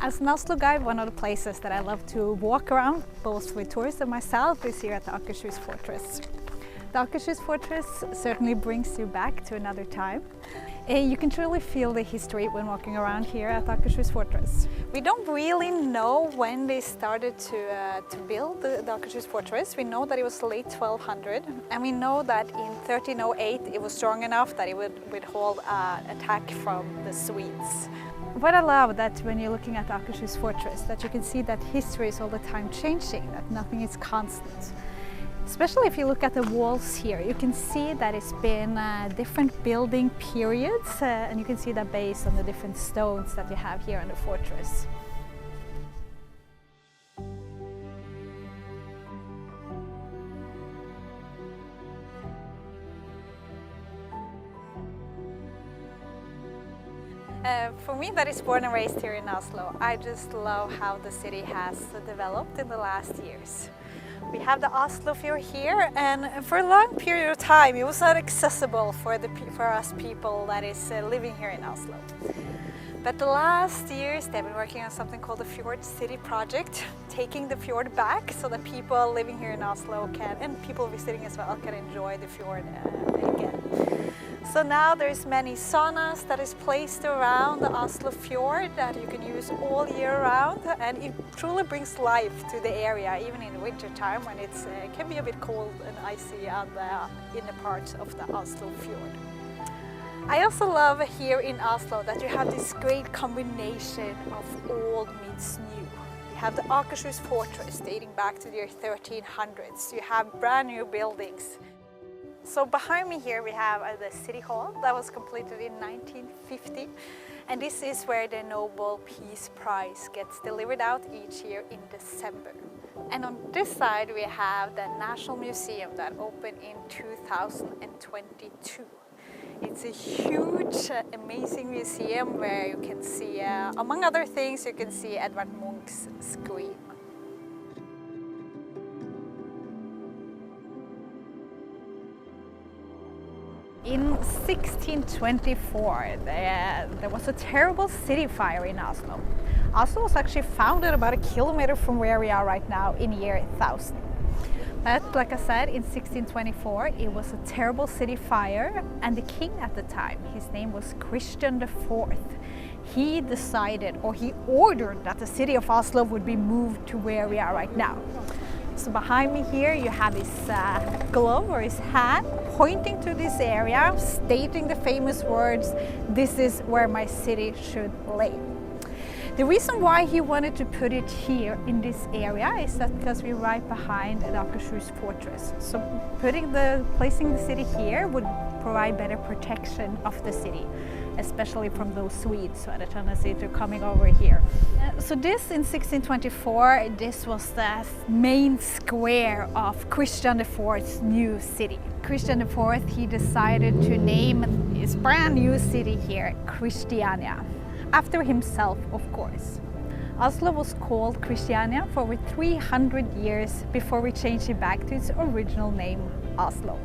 As an Oslo guide, one of the places that I love to walk around, both with tourists and myself, is here at the Akershus Fortress. The Akershus Fortress certainly brings you back to another time. You can truly feel the history when walking around here at the Akershus Fortress. We don't really know when they started to build the Akershus Fortress. We know that it was late 1200, and we know that in 1308 it was strong enough that it would withhold an attack from the Swedes. What I love that when you're looking at the Akershus Fortress, that you can see that history is all the time changing, that nothing is constant. Especially if you look at the walls here, you can see that it's been different building periods, and you can see that based on the different stones that you have here in the fortress. For me, that is born and raised here in Oslo, I just love how the city has developed in the last years. We have the Oslo Fjord here, and for a long period of time it was not accessible for us people that is living here in Oslo. But the last years they've been working on something called the Fjord City Project, taking the fjord back so that people living here in Oslo can, and people visiting as well, can enjoy the fjord again. So now there's many saunas that is placed around the Oslo Fjord that you can use all year round, and it truly brings life to the area, even in the winter time when it can be a bit cold and icy on the inner parts of the Oslo Fjord. I also love here in Oslo that you have this great combination of old meets new. You have the Akershus Fortress dating back to the year 1300s. You have brand new buildings. So behind me here we have the City Hall that was completed in 1950, and this is where the Nobel Peace Prize gets delivered out each year in December. And on this side we have the National Museum that opened in 2022. It's a huge, amazing museum where you can see, among other things, you can see Edvard Munch's Scream. In 1624, there was a terrible city fire in Oslo. Oslo was actually founded about a kilometer from where we are right now in year 1000. But like I said, in 1624, it was a terrible city fire, and the king at the time, his name was Christian IV. He decided, or he ordered, that the city of Oslo would be moved to where we are right now. So behind me here you have his glove or his hand pointing to this area, stating the famous words, "This is where my city should lay." The reason why he wanted to put it here in this area is that because we're right behind the Akershus Fortress. So placing the city here would provide better protection of the city, especially from those Swedes who had a tendency to coming over here. So this in 1624, this was the main square of Christian IV's new city. Christian IV, he decided to name his brand new city here Christiania, after himself, of course. Oslo was called Christiania for over 300 years before we changed it back to its original name, Oslo.